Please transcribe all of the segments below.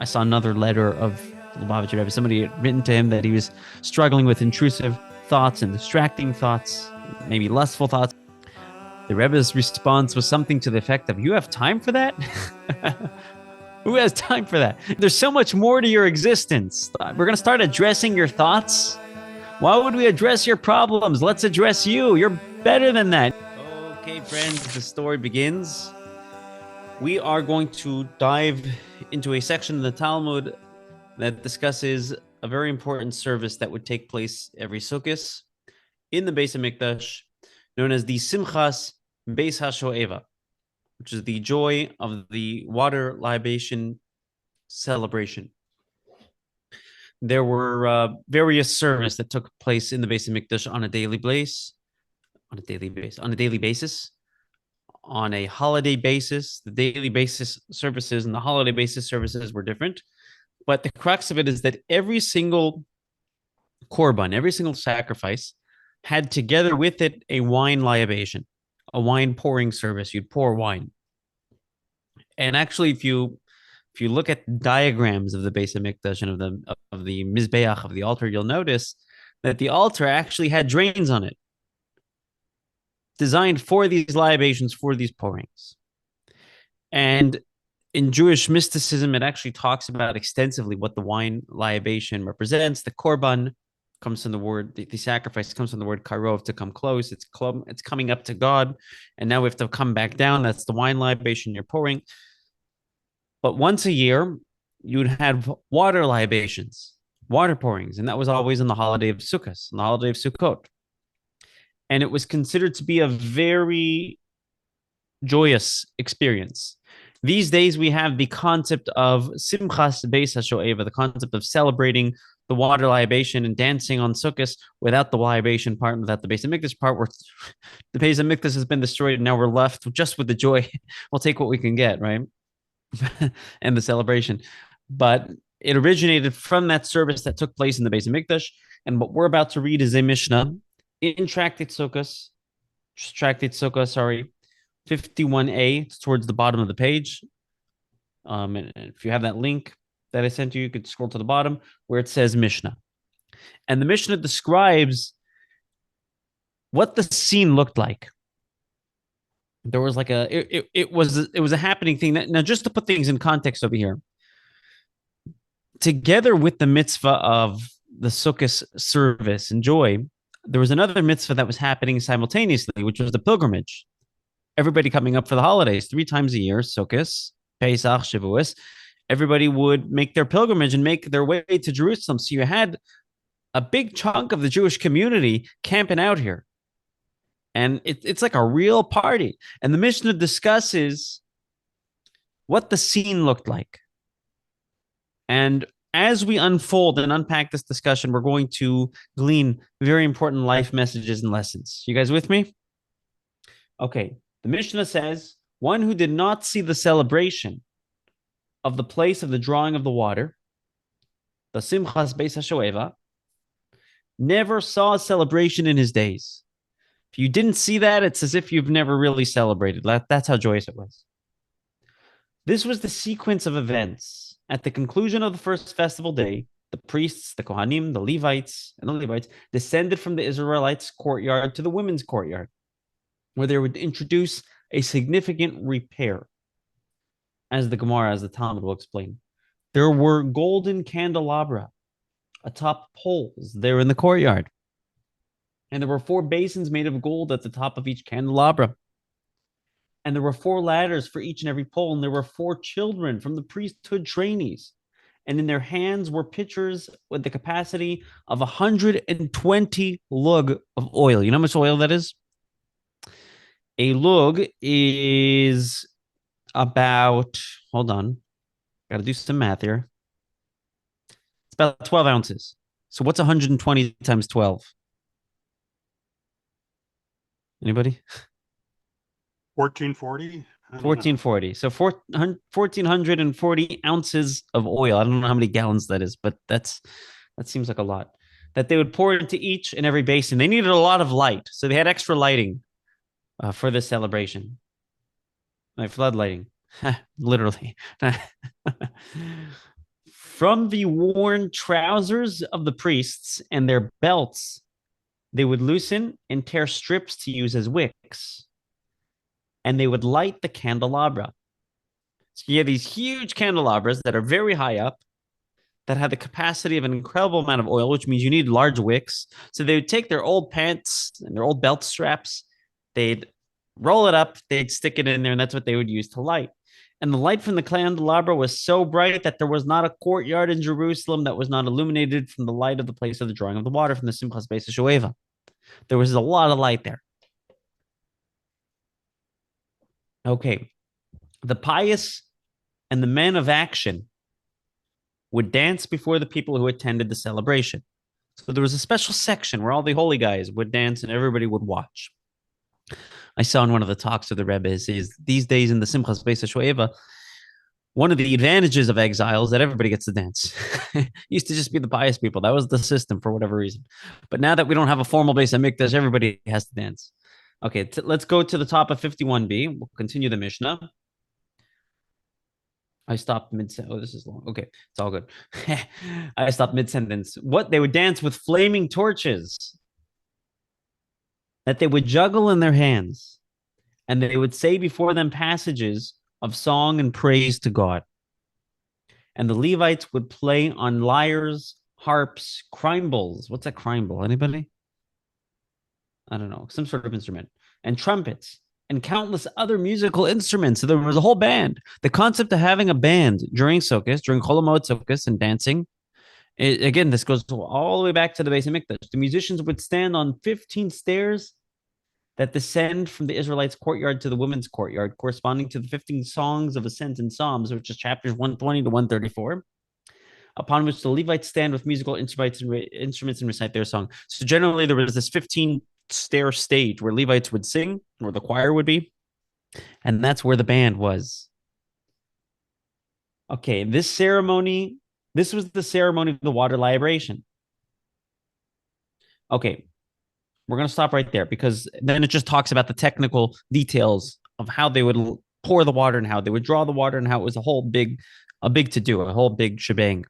I saw another letter of the Lubavitcher Rebbe. Somebody had written to him that he was struggling with intrusive thoughts and distracting thoughts, maybe lustful thoughts. The Rebbe's response was something to the effect of, "You have time for that?" Who has time for that? There's so much more to your existence. We're going to start addressing your thoughts. Why would we address your problems? Let's address you. You're better than that. Okay, friends, the story begins. We are going to dive into a section of the Talmud that discusses a very important service that would take place every Sukkot in the Beis hamikdash, known as the simchas Beis Hashoeva, which is the joy of the water libation celebration. There were various services that took place in the Beis hamikdash on a daily basis, on a holiday basis. The daily basis services and the holiday basis services were different, but the crux of it is that every single korban, every single sacrifice, had together with it a wine libation, a wine pouring service. You'd pour wine. And actually, if you look at diagrams of the Beis hamikdash and of the mizbeach, of the altar, you'll notice that the altar actually had drains on it, designed for these libations, for these pourings. And in Jewish mysticism, it actually talks about extensively what the wine libation represents. The korban comes from the word, the sacrifice comes from the word karov, to come close. It's coming up to God, and now we have to come back down. That's the wine libation you're pouring. But once a year, you'd have water libations, water pourings, and that was always on the holiday of Sukkos, on the holiday of Sukkot. And it was considered to be a very joyous experience. These days, we have the concept of simchas Beis Hashoeva, the concept of celebrating the water libation and dancing on Sukkot without the libation part, without the Beis hamikdash part, where the Beis hamikdash has been destroyed, and now we're left just with the joy. We'll take what we can get, right? And the celebration. But it originated from that service that took place in the Beis hamikdash. And what we're about to read is a Mishnah in Tractate Sukkos, 51a. It's towards the bottom of the page. And if you have that link that I sent you could scroll to the bottom where it says Mishnah. And the Mishnah describes what the scene looked like. There was like it was a happening thing. Now, just to put things in context over here, together with the mitzvah of the Sukkot service and joy, there was another mitzvah that was happening simultaneously, which was the pilgrimage. Everybody coming up for the holidays 3 times a year, Sukkot, Pesach, Shavuos. Everybody would make their pilgrimage and make their way to Jerusalem. So you had a big chunk of the Jewish community camping out here. And it's like a real party. And the Mishnah discusses what the scene looked like. And as we unfold and unpack this discussion, we're going to glean very important life messages and lessons. You guys with me? Okay. The Mishnah says, one who did not see the celebration of the place of the drawing of the water, the simchas Beis Hashoeva, never saw a celebration in his days. If you didn't see that, it's as if you've never really celebrated. That's how joyous it was. This was the sequence of events. At the conclusion of the first festival day, the priests, the Kohanim, the Levites descended from the Israelites' courtyard to the women's courtyard, where they would introduce a significant repair. As the Talmud will explain, there were golden candelabra atop poles there in the courtyard. And there were 4 basins made of gold at the top of each candelabra. And there were 4 ladders for each and every pole. And there were 4 children from the priesthood trainees. And in their hands were pitchers with the capacity of 120 lug of oil. You know how much oil that is? A lug is about, hold on, got to do some math here. It's about 12 ounces. So what's 120 times 12? Anybody? 1440. 1440. So 1,440 ounces of oil. I don't know how many gallons that is, but that seems like a lot. That they would pour into each and every basin. They needed a lot of light, so they had extra lighting for this celebration. Like flood lighting, literally. From the worn trousers of the priests and their belts, they would loosen and tear strips to use as wicks. And they would light the candelabra. So you have these huge candelabras that are very high up, that had the capacity of an incredible amount of oil, which means you need large wicks. So they would take their old pants and their old belt straps, they'd roll it up, they'd stick it in there, and that's what they would use to light. And the light from the candelabra was so bright that there was not a courtyard in Jerusalem that was not illuminated from the light of the place of the drawing of the water from the simchas Beis Hashoeva. There was a lot of light there. Okay. The pious and the men of action would dance before the people who attended the celebration. So there was a special section where all the holy guys would dance and everybody would watch. I saw in one of the talks of the Rebbe is these days in the simchas Beis Hashoeva, one of the advantages of exile is that everybody gets to dance. It used to just be the pious people. That was the system for whatever reason. But now that we don't have a formal Beis hamikdash, everybody has to dance. Okay, let's go to the top of 51b. We'll continue the Mishnah. I stopped mid. Oh, this is long. Okay, it's all good. I stopped mid sentence. What they would dance with flaming torches that they would juggle in their hands, and they would say before them passages of song and praise to God. And the Levites would play on lyres, harps, crimbals. What's a crimble? Anybody? I don't know. Some sort of instrument. And trumpets and countless other musical instruments. So there was a whole band. The concept of having a band during Sukkot, during Chol Hamoed Sukkot and dancing, again, this goes all the way back to the Beis Hamikdash. The musicians would stand on 15 stairs that descend from the Israelites' courtyard to the women's courtyard, corresponding to the 15 songs of ascent and psalms, which is chapters 120 to 134, upon which the Levites stand with musical instruments and recite their song. So generally, there was this 15 stair stage where Levites would sing, or the choir would be, and that's where the band was. Okay, this was the ceremony of the water libation. Okay, we're going to stop right there because then it just talks about the technical details of how they would pour the water and how they would draw the water and how it was a big to-do, a whole big shebang.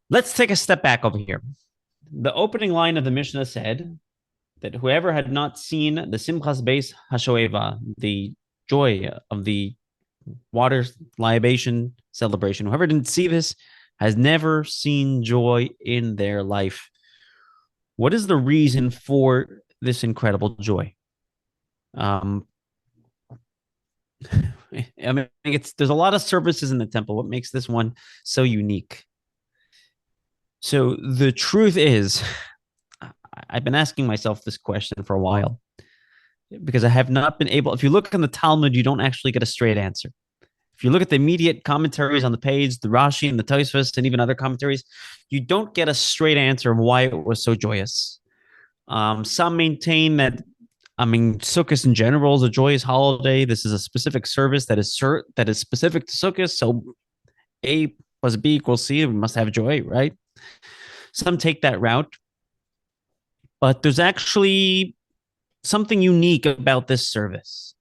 Let's take a step back over here. The opening line of the Mishnah said that whoever had not seen the simchas Beis Hashoeva, the joy of the water libation celebration, whoever didn't see this has never seen joy in their life. What is the reason for this incredible joy? I mean, there's a lot of services in the temple. What makes this one so unique? So the truth is, I've been asking myself this question for a while because I have not been able. If you look in the Talmud, you don't actually get a straight answer. If you look at the immediate commentaries on the page, the Rashi and the Tosfos and even other commentaries, you don't get a straight answer of why it was so joyous. Some maintain that, Sukkot in general is a joyous holiday. This is a specific service that is specific to Sukkot. So A plus B equals C. We must have joy, right? Some take that route. But there's actually something unique about this service.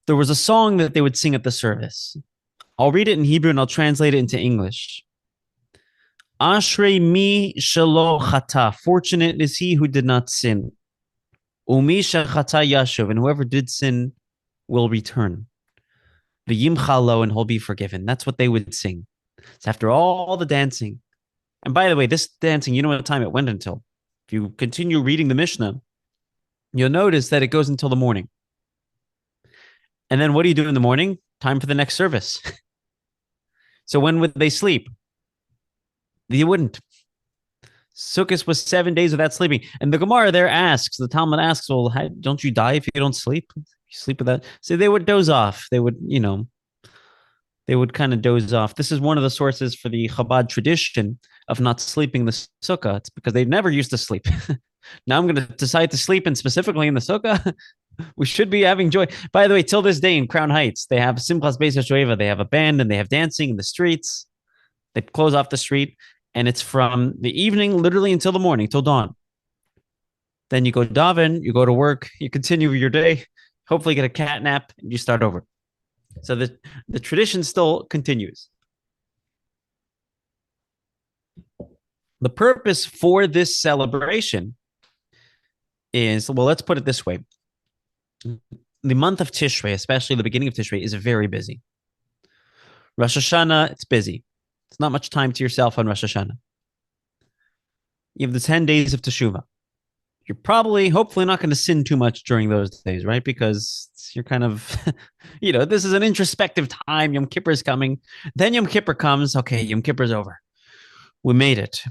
There was a song that they would sing at the service. I'll read it in Hebrew and I'll translate it into English. Ashrei mi shelo chata. Fortunate is he who did not sin. Umi shechata yashuv. And whoever did sin will return. V'yimchalo, and he'll be forgiven. That's what they would sing. So after all the dancing. And by the way, this dancing, you know what time it went until. If you continue reading the Mishnah, you'll notice that it goes until the morning. And then what do you do in the morning? Time for the next service. So when would they sleep? You wouldn't. Sukkot was 7 days without sleeping. And the Gemara there asks, the Talmud asks, well, don't you die if you don't sleep? You sleep with that. So they would doze off. They would, they would kind of doze off. This is one of the sources for the Chabad tradition of not sleeping the sukkah. It's because they never used to sleep. Now I'm going to decide to sleep, and specifically in the sukkah, we should be having joy. By the way, till this day in Crown Heights, they have simchas Beis Hashoeva. They have a band and they have dancing in the streets. They close off the street, and it's from the evening, literally until the morning, till dawn. Then you go daven, you go to work, you continue your day. Hopefully, get a cat nap, and you start over. So the tradition still continues. The purpose for this celebration is, well, let's put it this way. The month of Tishrei, especially the beginning of Tishrei, is very busy. Rosh Hashanah, it's busy. It's not much time to yourself on Rosh Hashanah. You have the 10 days of Teshuvah. You're probably, hopefully, not going to sin too much during those days, right? Because you're kind of, this is an introspective time. Yom Kippur is coming. Then Yom Kippur comes. Okay, Yom Kippur's over. We made it.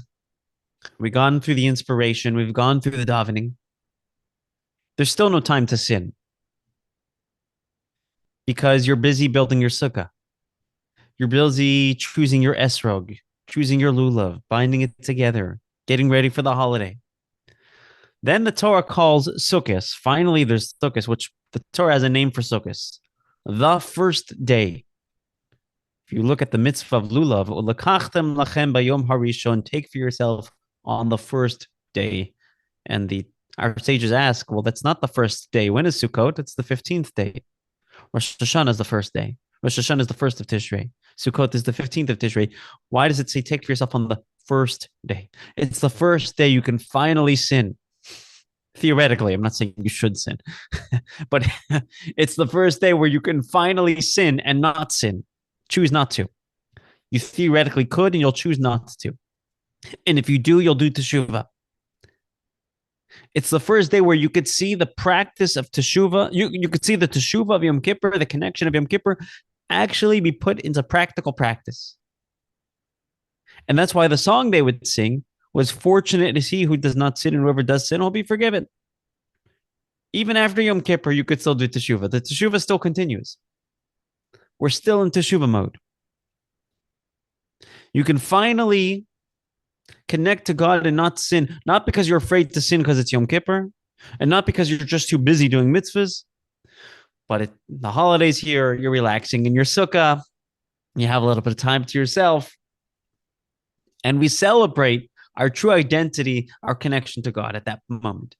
We've gone through the inspiration. We've gone through the davening. There's still no time to sin because you're busy building your sukkah. You're busy choosing your esrog, choosing your lulav, binding it together, getting ready for the holiday. Then the Torah calls Sukkos. Finally, there's Sukkos, which the Torah has a name for Sukkos. The first day. If you look at the mitzvah of lulav, L'kachtem lachem bayom harishon, take for yourself on the first day. And our sages ask, well, that's not the first day. When is Sukkot? It's the 15th day. Rosh Hashanah is the first day. Rosh Hashanah is the first of Tishrei. Sukkot is the 15th of Tishrei. Why does it say take for yourself on the first day? It's the first day you can finally sin. Theoretically, I'm not saying you should sin, but it's the first day where you can finally sin and not sin. Choose not to. You theoretically could, and you'll choose not to. And if you do, you'll do teshuvah. It's the first day where you could see the practice of teshuvah. You could see the teshuvah of Yom Kippur, the connection of Yom Kippur, actually be put into practical practice. And that's why the song they would sing was, fortunate is he who does not sin, and whoever does sin will be forgiven. Even after Yom Kippur, you could still do teshuvah. The teshuvah still continues. We're still in teshuvah mode. You can finally connect to God and not sin, not because you're afraid to sin because it's Yom Kippur, and not because you're just too busy doing mitzvahs, but the holidays here, you're relaxing in your sukkah, you have a little bit of time to yourself, and we celebrate our true identity, our connection to God at that moment.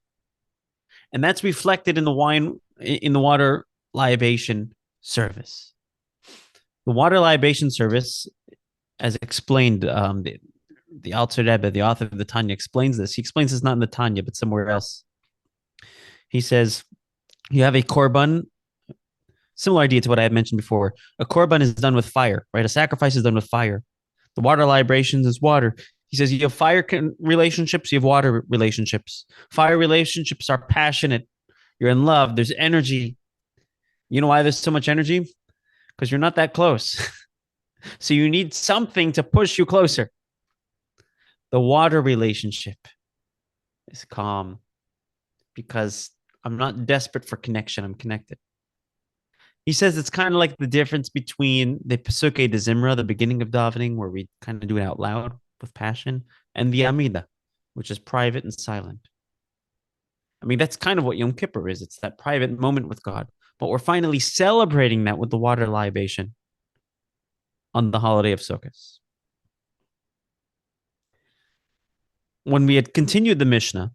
And that's reflected in the water libation service. The water libation service, as explained, the Alter Rebbe, the author of the Tanya, explains this. He explains this not in the Tanya, but somewhere else. He says, you have a korban, similar idea to what I had mentioned before. A korban is done with fire, right? A sacrifice is done with fire. The water libations is water. He says you have fire relationships, you have water relationships. Fire relationships are passionate. You're in love. There's energy. You know why there's so much energy? Because you're not that close. So you need something to push you closer. The water relationship is calm because I'm not desperate for connection. I'm connected. He says it's kind of like the difference between the Pesukei de Zimra, the beginning of davening, where we kind of do it out loud with passion, and the Amida, which is private and silent. I mean, that's kind of what Yom Kippur is. It's that private moment with God. But we're finally celebrating that with the water libation on the holiday of Sukkot. When we had continued the Mishnah,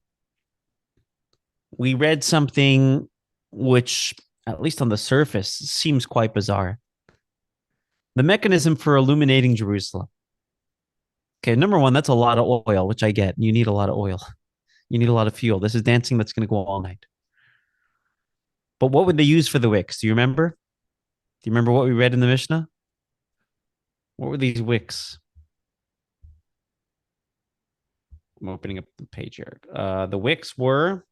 we read something which, at least on the surface, seems quite bizarre. The mechanism for illuminating Jerusalem. Okay, number one, that's a lot of oil, which I get. You need a lot of oil. You need a lot of fuel. This is dancing that's going to go all night. But what would they use for the wicks? Do you remember? Do you remember what we read in the Mishnah? What were these wicks? I'm opening up the page here. The wicks were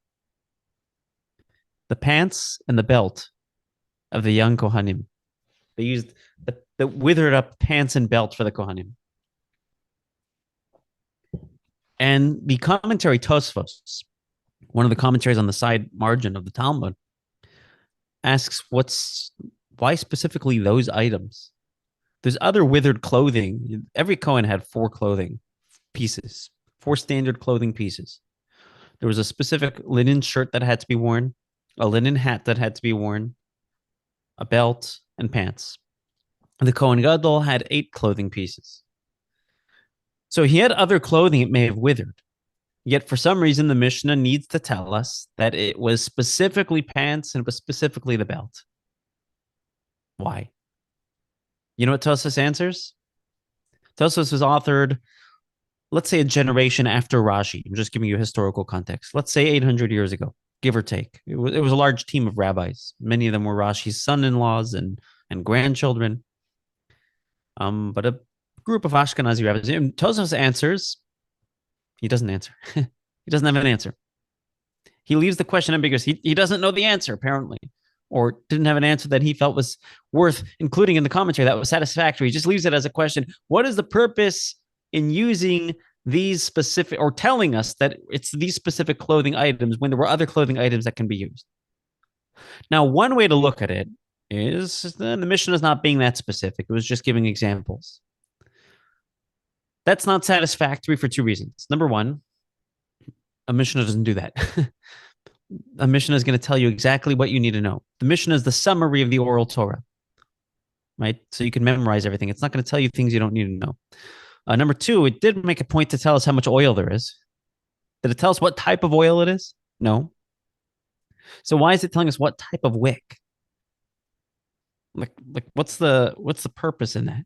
the pants and the belt of the young Kohanim. They used the withered up pants and belt for the Kohanim. And the commentary Tosfos, one of the commentaries on the side margin of the Talmud, asks why specifically those items? There's other withered clothing. Every Kohen had 4 clothing pieces, 4 standard clothing pieces. There was a specific linen shirt that had to be worn, a linen hat that had to be worn, a belt, and pants. The Kohen Gadol had 8 clothing pieces. So he had other clothing it may have withered. Yet for some reason, the Mishnah needs to tell us that it was specifically pants and it was specifically the belt. Why? You know what Tosfos answers? Tosfos was authored, let's say, a generation after Rashi. I'm just giving you historical context. Let's say 800 years ago, give or take. It was a large team of rabbis. Many of them were Rashi's son-in-laws and grandchildren. But a group of Ashkenazi rabbis. And Tosfos answers. He doesn't answer. He doesn't have an answer. He leaves the question ambiguous. He doesn't know the answer, apparently, or didn't have an answer that he felt was worth including in the commentary that was satisfactory. He just leaves it as a question. What is the purpose in using these specific, or telling us that it's these specific clothing items when there were other clothing items that can be used? Now, one way to look at it is the Mishnah is not being that specific. It was just giving examples. That's not satisfactory for two reasons. Number one, a Mishnah doesn't do that. A Mishnah is going to tell you exactly what you need to know. The Mishnah is the summary of the oral Torah, right? So you can memorize everything. It's not going to tell you things you don't need to know. Number two, it did make a point to tell us how much oil there is. Did it tell us what type of oil it is? No. So why is it telling us what type of wick? Like what's the purpose in that?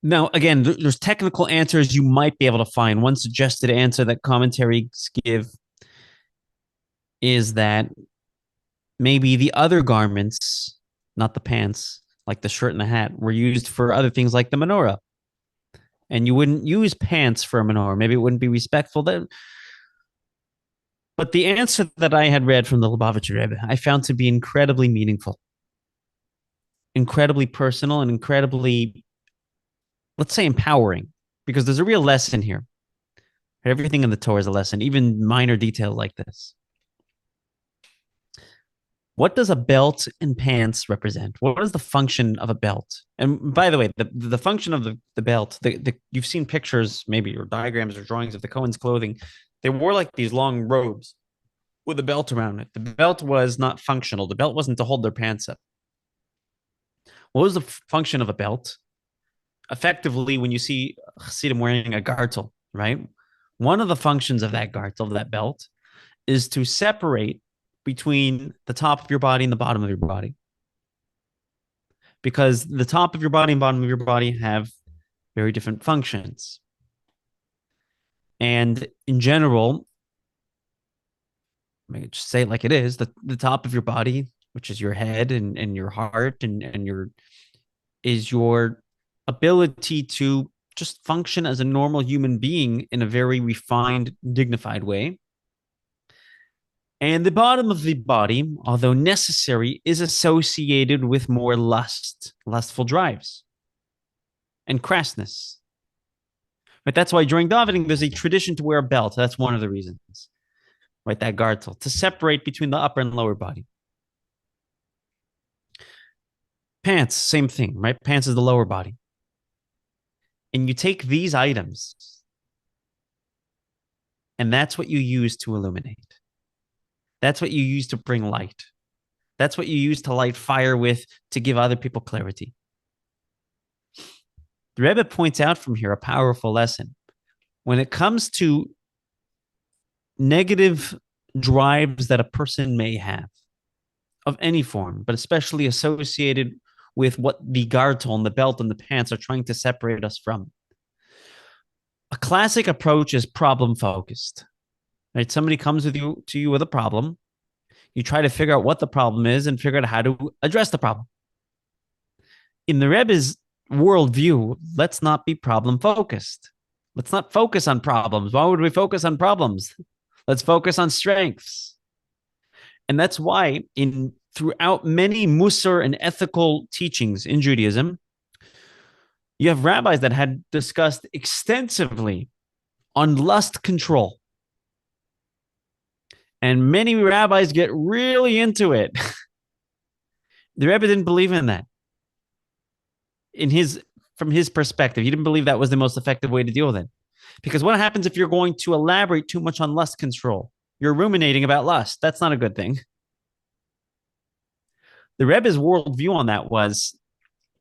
Now, again, there's technical answers you might be able to find. One suggested answer that commentaries give is that maybe the other garments, not the pants, like the shirt and the hat, were used for other things like the menorah. And you wouldn't use pants for a menorah. Maybe it wouldn't be respectful then. But the answer that I had read from the Lubavitcher Rebbe, I found to be incredibly meaningful, incredibly personal, and incredibly, let's say, empowering, because there's a real lesson here. Everything in the Torah is a lesson, even minor details like this. What does a belt and pants represent? What is the function of a belt? And by the way, the function of the belt, you've seen pictures, maybe, or diagrams or drawings of the Cohen's clothing. They wore like these long robes with a belt around it. The belt was not functional. The belt wasn't to hold their pants up. What was the function of a belt? Effectively, when you see Chassidim wearing a gartel, right? One of the functions of that gartel, of that belt, is to separate between the top of your body and the bottom of your body. Because the top of your body and bottom of your body have very different functions. And in general, I mean, just say it like it is, the top of your body, which is your head and your heart and your ability to just function as a normal human being in a very refined, dignified way. And the bottom of the body, although necessary, is associated with more lustful drives, and crassness. But that's why during davening, there's a tradition to wear a belt. That's one of the reasons, right? That gartel, to separate between the upper and lower body. Pants, same thing, right? Pants is the lower body. And you take these items, and that's what you use to illuminate. That's what you use to bring light. That's what you use to light fire with, to give other people clarity. The Rebbe points out from here a powerful lesson. When it comes to negative drives that a person may have, of any form, but especially associated with what the gartel and the belt and the pants are trying to separate us from, a classic approach is problem-focused. Right? Somebody comes to you with a problem. You try to figure out what the problem is and figure out how to address the problem. In the Rebbe's worldview, let's not be problem-focused. Let's not focus on problems. Why would we focus on problems? Let's focus on strengths. And that's why throughout many Musar and ethical teachings in Judaism, you have rabbis that had discussed extensively on lust control. And many rabbis get really into it. The Rebbe didn't believe in that. From his perspective, he didn't believe that was the most effective way to deal with it. Because what happens if you're going to elaborate too much on lust control? You're ruminating about lust. That's not a good thing. The Rebbe's worldview on that was,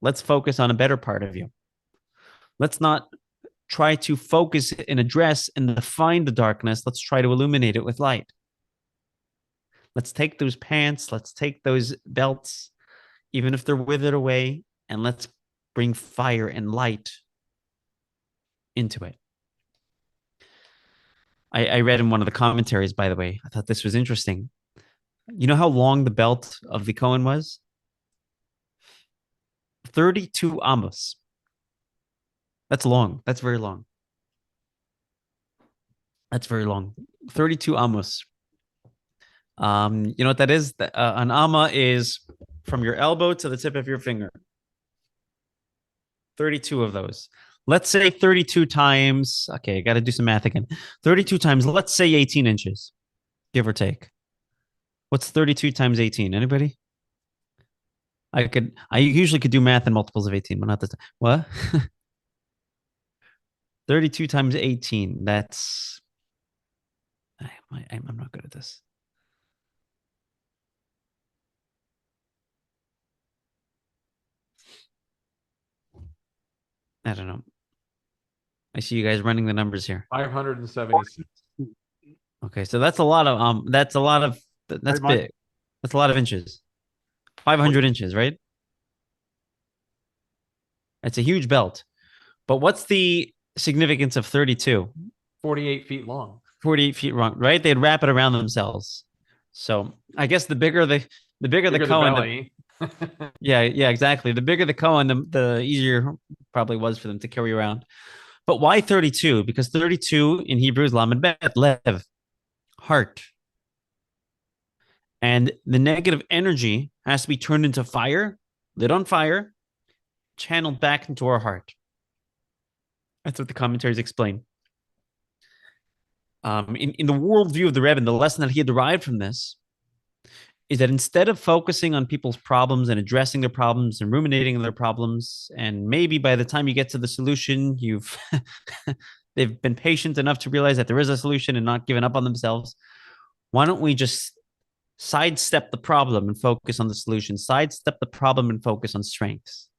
let's focus on a better part of you. Let's not try to focus and address and define the darkness. Let's try to illuminate it with light. Let's take those pants, let's take those belts, even if they're withered away, and let's bring fire and light into it. I read in one of the commentaries, by the way, I thought this was interesting. You know how long the belt of the Kohen was? 32 amos. That's long. That's very long. That's very long. 32 amos. You know what that is? An amma is from your elbow to the tip of your finger. 32 of those. Let's say 32 times. Okay, I got to do some math again. 32 times, let's say 18 inches, give or take. What's 32 times 18? Anybody? I usually could do math in multiples of 18, but not this time. What? 32 times 18. That's, I'm not good at this. I don't know. I see you guys running the numbers here. 576. Okay, so that's a lot of that's big. That's a lot of inches. 500 inches, right? It's a huge belt. But what's the significance of 32? 48 feet long. 48 feet long, right? They'd wrap it around themselves. So I guess the bigger the Kohen, yeah, exactly. The bigger the Kohen, the easier probably was for them to carry around. But why 32? Because 32 in Hebrew is lamed bet, lev, heart. And the negative energy has to be turned into fire, lit on fire, channeled back into our heart. That's what the commentaries explain. In the worldview of the Rebbe, the lesson that he had derived from this is that instead of focusing on people's problems and addressing their problems and ruminating on their problems, and maybe by the time you get to the solution, they've been patient enough to realize that there is a solution and not given up on themselves. Why don't we just sidestep the problem and focus on the solution? Sidestep the problem and focus on strengths.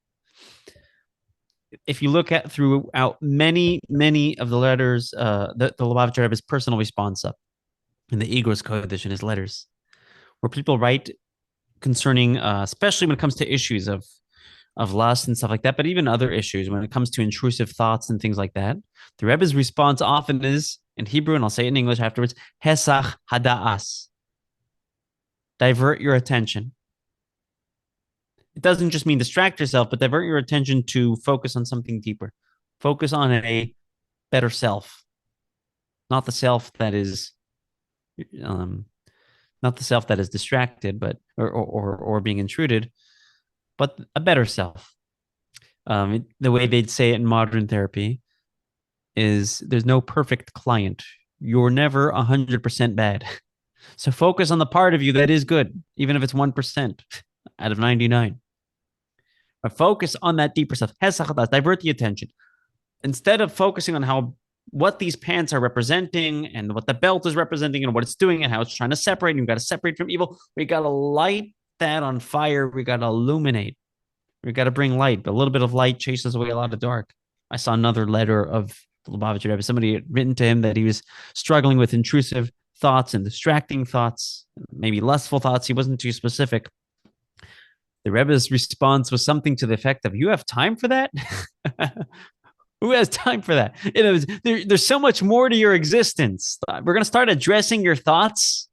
If you look at throughout many of the letters, the Lubavitcher Rebbe's personal response up in the Igros Kodesh in his letters, where people write concerning, especially when it comes to issues of lust and stuff like that, but even other issues when it comes to intrusive thoughts and things like that. The Rebbe's response often is in Hebrew, and I'll say it in English afterwards: Hesach hada'as. Divert your attention. It doesn't just mean distract yourself, but divert your attention to focus on something deeper. Focus on a better self, not the self that is, not the self that is distracted, but or being intruded, but a better self. The way they'd say it in modern therapy is there's no perfect client. You're never 100% bad. So focus on the part of you that is good, even if it's 1% out of 99. But focus on that deeper stuff. Divert the attention. Instead of focusing on what these pants are representing and what the belt is representing and what it's doing and how it's trying to separate, and we've got to separate from evil. We got to light that on fire. We got to illuminate. We got to bring light. A little bit of light chases away a lot of dark. I saw another letter of the Lubavitcher Rebbe. Somebody had written to him that he was struggling with intrusive thoughts and distracting thoughts, maybe lustful thoughts. He wasn't too specific. The Rebbe's response was something to the effect of, "You have time for that?" Who has time for that? There's so much more to your existence. We're going to start addressing your thoughts.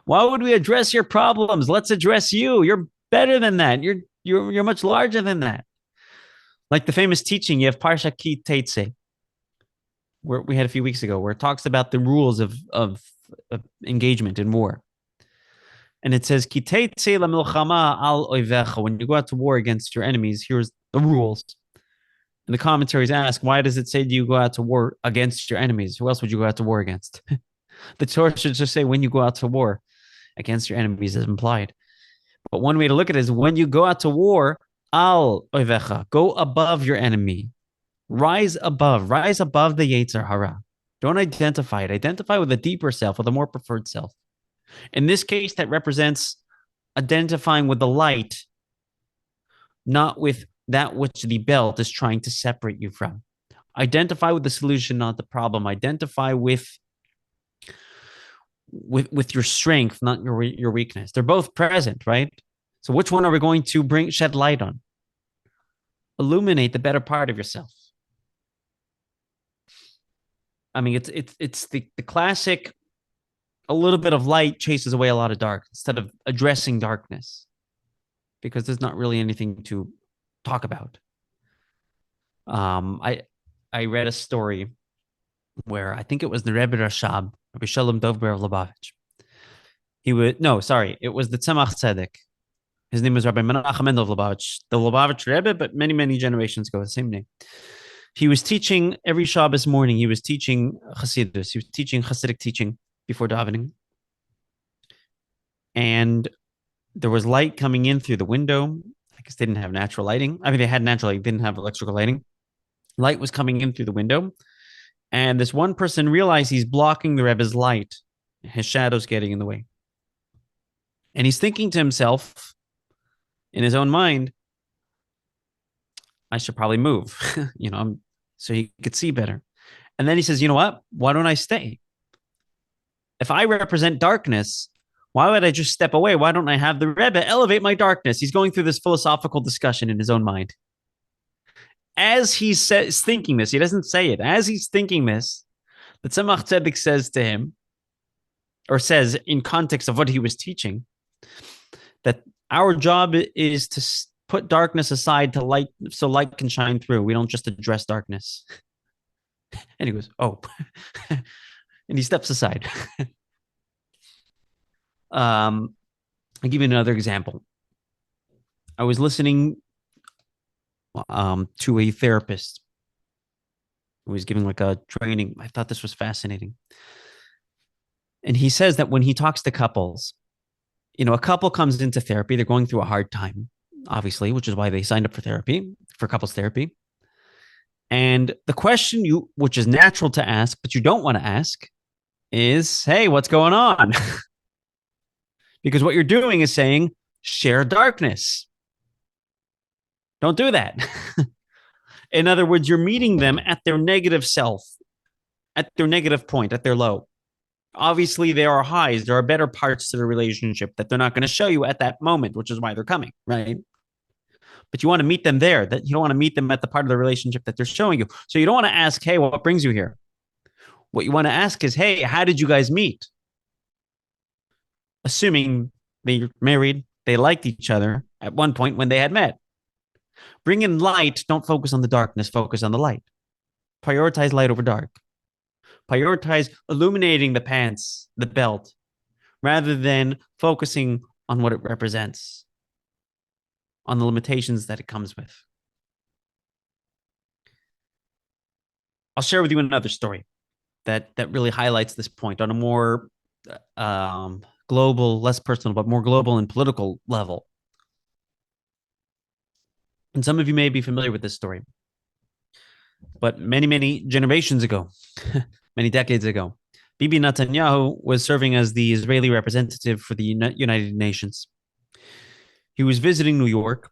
Why would we address your problems? Let's address you. You're better than that. You're much larger than that. Like the famous teaching, you have Parsha Ki Teitze, where we had a few weeks ago, where it talks about the rules of engagement in war. And it says, Ki Teitze la milchama al oivecha. When you go out to war against your enemies, here's the rules. And the commentaries ask, why does it say you go out to war against your enemies? Who else would you go out to war against? The Torah should just say when you go out to war against your enemies, as implied. But one way to look at it is when you go out to war, al oivecha, go above your enemy. Rise above the Yetzer Hara. Don't identify it. Identify with a deeper self, with a more preferred self. In this case, that represents identifying with the light, not with that which the belt is trying to separate you from. Identify with the solution, not the problem. Identify with with your strength, not your weakness. They're both present, right? So which one are we going to shed light on? Illuminate the better part of yourself. I mean, it's the classic. A little bit of light chases away a lot of dark instead of addressing darkness, because there's not really anything to talk about. I read a story where I think it was the Rebbe Rashab, Rabbi Shalom Dovber of Lubavitch. He would no, sorry, it was the Tzemach Tzedek. His name was Rabbi Menachem Mendel of Lubavitch, the Lubavitch Rebbe, but many generations ago, the same name. He was teaching every Shabbos morning. He was teaching Hasidus. He was teaching Hasidic teaching before davening, and there was light coming in through the window. I guess they didn't have natural lighting. I mean, they had natural lighting, didn't have electrical lighting. Light was coming in through the window, and this one person realized he's blocking the Rebbe's light. His shadow's getting in the way. And he's thinking to himself, in his own mind, I should probably move, so he could see better. And then he says, you know what? Why don't I stay? If I represent darkness, why would I just step away? Why don't I have the Rebbe elevate my darkness? He's going through this philosophical discussion in his own mind. As he's thinking this, he doesn't say it. As he's thinking this, the Tzemach Tzedek says to him, or says in context of what he was teaching, that our job is to put darkness aside to light, so light can shine through. We don't just address darkness. And he goes, oh, and he steps aside. I'll give you another example. I was listening to a therapist who was giving like a training. I thought this was fascinating. And he says that when he talks to couples, a couple comes into therapy, they're going through a hard time, obviously, which is why they signed up for therapy, for couples therapy. And the question which is natural to ask, but you don't want to ask, is, hey, what's going on? Because what you're doing is saying, share darkness. Don't do that. In other words, you're meeting them at their negative self, at their negative point, at their low. Obviously, there are highs. There are better parts to the relationship that they're not going to show you at that moment, which is why they're coming, right? But you want to meet them there. That you don't want to meet them at the part of the relationship that they're showing you. So you don't want to ask, hey, what brings you here? What you want to ask is, hey, how did you guys meet? Assuming they're married, they liked each other at one point when they had met. Bring in light. Don't focus on the darkness. Focus on the light. Prioritize light over dark. Prioritize illuminating the pants, the belt, rather than focusing on what it represents, on the limitations that it comes with. I'll share with you another story that really highlights this point on a more global, less personal, but more global and political level. And some of you may be familiar with this story. But many generations ago, many decades ago, Bibi Netanyahu was serving as the Israeli representative for the United Nations. He was visiting New York,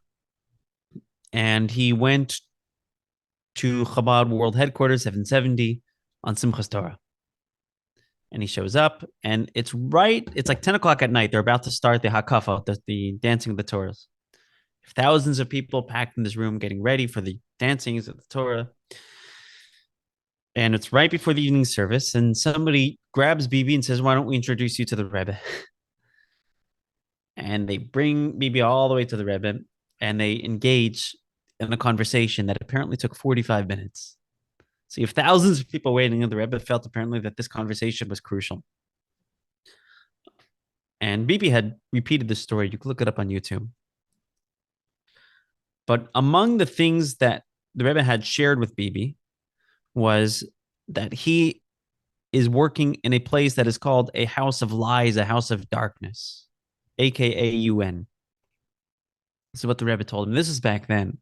and he went to Chabad World Headquarters 770 on Simchas Torah. And he shows up, and it's like 10 o'clock at night. They're about to start the Hakafa, the dancing of the Torahs. Thousands of people packed in this room getting ready for the dancings of the Torah. And it's right before the evening service, and somebody grabs Bibi and says, why don't we introduce you to the Rebbe? And they bring Bibi all the way to the Rebbe, and they engage in a conversation that apparently took 45 minutes. So you have thousands of people waiting, and the Rebbe felt apparently that this conversation was crucial. And Bibi had repeated this story. You can look it up on YouTube. But among the things that the Rebbe had shared with Bibi was that he is working in a place that is called a house of lies, a house of darkness, aka UN. This is what the Rebbe told him. This is back then.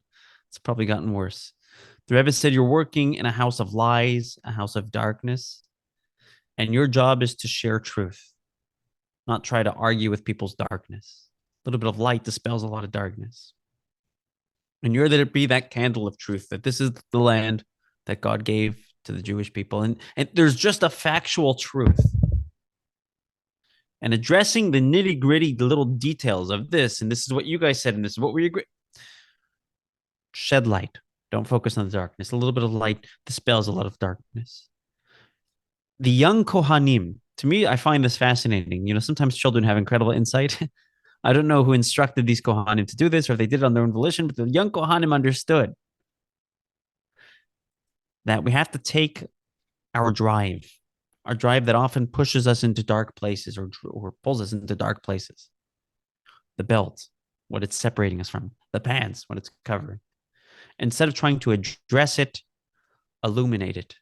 It's probably gotten worse. The Rebbe said, you're working in a house of lies, a house of darkness, and your job is to share truth, not try to argue with people's darkness. A little bit of light dispels a lot of darkness. And you're there to be that candle of truth, that this is the land that God gave to the Jewish people. And there's just a factual truth. and addressing the nitty gritty, the little details of this. And this is what you guys said, and this is what we agree. Shed light. Don't focus on the darkness. A little bit of light dispels a lot of darkness. The young Kohanim, to me, I find this fascinating. Sometimes children have incredible insight. I don't know who instructed these Kohanim to do this or if they did it on their own volition, but the young Kohanim understood that we have to take our drive that often pushes us into dark places or pulls us into dark places. The belt, what it's separating us from, the pants, what it's covering. Instead of trying to address it, illuminate it.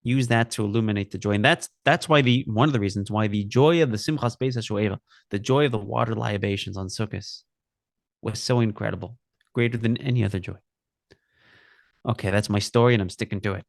Use that to illuminate the joy. And that's why one of the reasons why the joy of the simchas Beis Hashoeva, the joy of the water libations on Sukkos, was so incredible, greater than any other joy. Okay, that's my story, and I'm sticking to it.